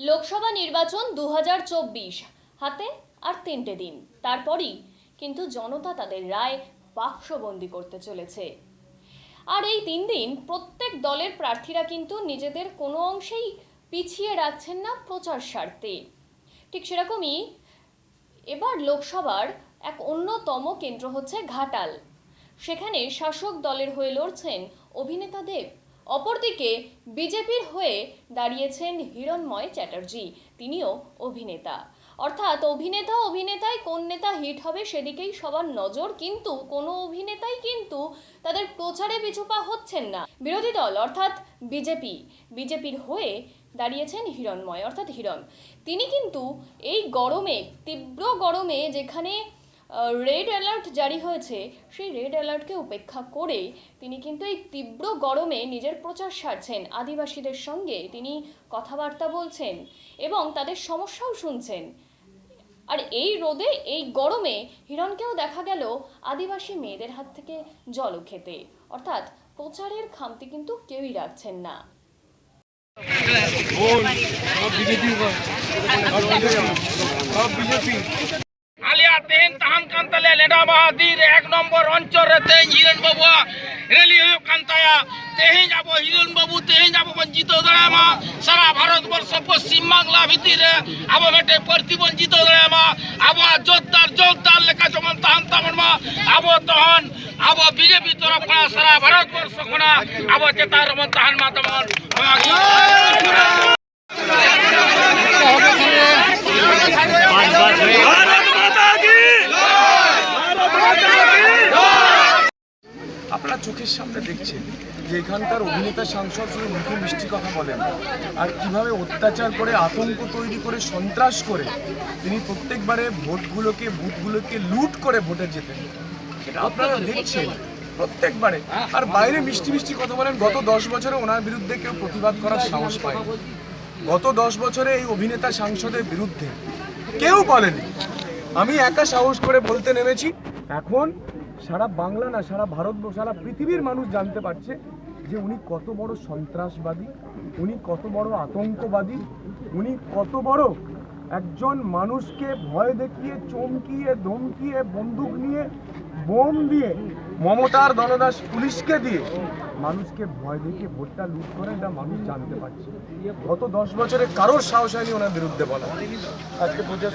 লোকসভা নির্বাচন 2024 হাতে আর 3টে দিন, তারপরই কিন্তু জনতা তাদের রায় বাক্সবন্দি করতে চলেছে। আর এই 3 দিন প্রত্যেক দলের প্রার্থীরা কিন্তু নিজেদের কোনো অংশেই পিছিয়ে রাখছেন না প্রচার স্বার্থে। ঠিক সেরকমই এবার লোকসভার এক অন্যতম কেন্দ্র হচ্ছে ঘাটাল। সেখানে শাসক দলের হয়ে লড়ছেন অভিনেতা দেব। অপরদিকে বিজেপির হয়ে দাঁড়িয়েছেন হিরণময় চ্যাটার্জি, তিনিও অভিনেতা। অর্থাৎ অভিনেতায় কোন নেতা হিট হবে সেদিকেই সবার নজর, কিন্তু কোনো অভিনেতাই কিন্তু তাদের প্রচারে পিছুপা হচ্ছেন না। বিরোধী দল অর্থাৎ বিজেপির হয়ে দাঁড়িয়েছেন হিরণময় অর্থাৎ হিরণ। তিনি কিন্তু এই গরমে, তীব্র গরমে, যেখানে রেড অ্যালার্ট জারি হয়েছে, সেই রেড অ্যালার্টকে উপেক্ষা করে তিনি কিন্তু এই তীব্র গরমে নিজের প্রচার সারছেন। আদিবাসীদের সঙ্গে তিনি কথাবার্তা বলছেন এবং তাদের সমস্যাও শুনছেন। আর এই রোদে, এই গরমে হিরণকেও দেখা গেল আদিবাসী মেয়েদের হাত থেকে জলও খেতে। অর্থাৎ প্রচারের খামতি কিন্তু কেউই রাখছেন না। আলিয়া তেহেন তাহান কান্তালে লেডা বাহাদির 1 নম্বর অঞ্চলে তেহেন হিরণ বাবু রেলি হুᱭᱩᱜ ᱠᱟᱱ ᱛᱟᱭᱟ। তেহেন আবো হিরণ বাবু তেহেন আবো বঞ্চিত দাঁড়ায়মা সারা ভারতবর্ষ পশ্চিম বাংলা ভিতরে আবো মেটে প্রতিবঞ্চিত দাঁড়ায়মা আবো জোরদার লেখা যেমন তাহান তামনমা আবো তহন আবো বিজেপি তরফ খনা সারা ভারতবর্ষ খনা আবো চেতা রমন তাহান মা তমন আপনারা চোখের সামনে দেখছেন যে এখানকার অভিনেতা সাংসদ শুধু মুখে মিষ্টি কথা বলেন আর কিভাবে অত্যাচার করে, আতঙ্ক তৈরি করে, সন্ত্রাস করে তিনি প্রত্যেকবারে বুথগুলোকে লুট করে ভোটে জেতেন। এটা আপনারা দেখছেন প্রত্যেকবারে। আর বাইরে মিষ্টি কথা বলেন। গত 10 বছরে ওনার বিরুদ্ধে কেউ প্রতিবাদ করার সাহস পায়নি। গত 10 বছরে এই অভিনেতা সাংসদের বিরুদ্ধে কেউ বলেনি। আমি একা সাহস করে বলতে নেমেছি। এখন সারা বাংলা না, সারা ভারতবর্ষ, সারা পৃথিবীর মানুষ জানতে পারছে যে উনি কত বড় সন্ত্রাসবাদী, উনি কত বড় আতঙ্কবাদী, উনি কত বড় একজন মানুষকে ভয় দেখিয়ে, চমকিয়ে, ধমকিয়ে, বন্দুক নিয়ে, বোম দিয়ে, মমতার দলদাস পুলিশকে দিয়ে মানুষকে ভয় দেখিয়ে ভোটটা লুট করে, এটা মানুষ জানতে পারছে। গত 10 বছরে কারোর সাহস হয়নি ওনার বিরুদ্ধে বলা। আজকে প্রচার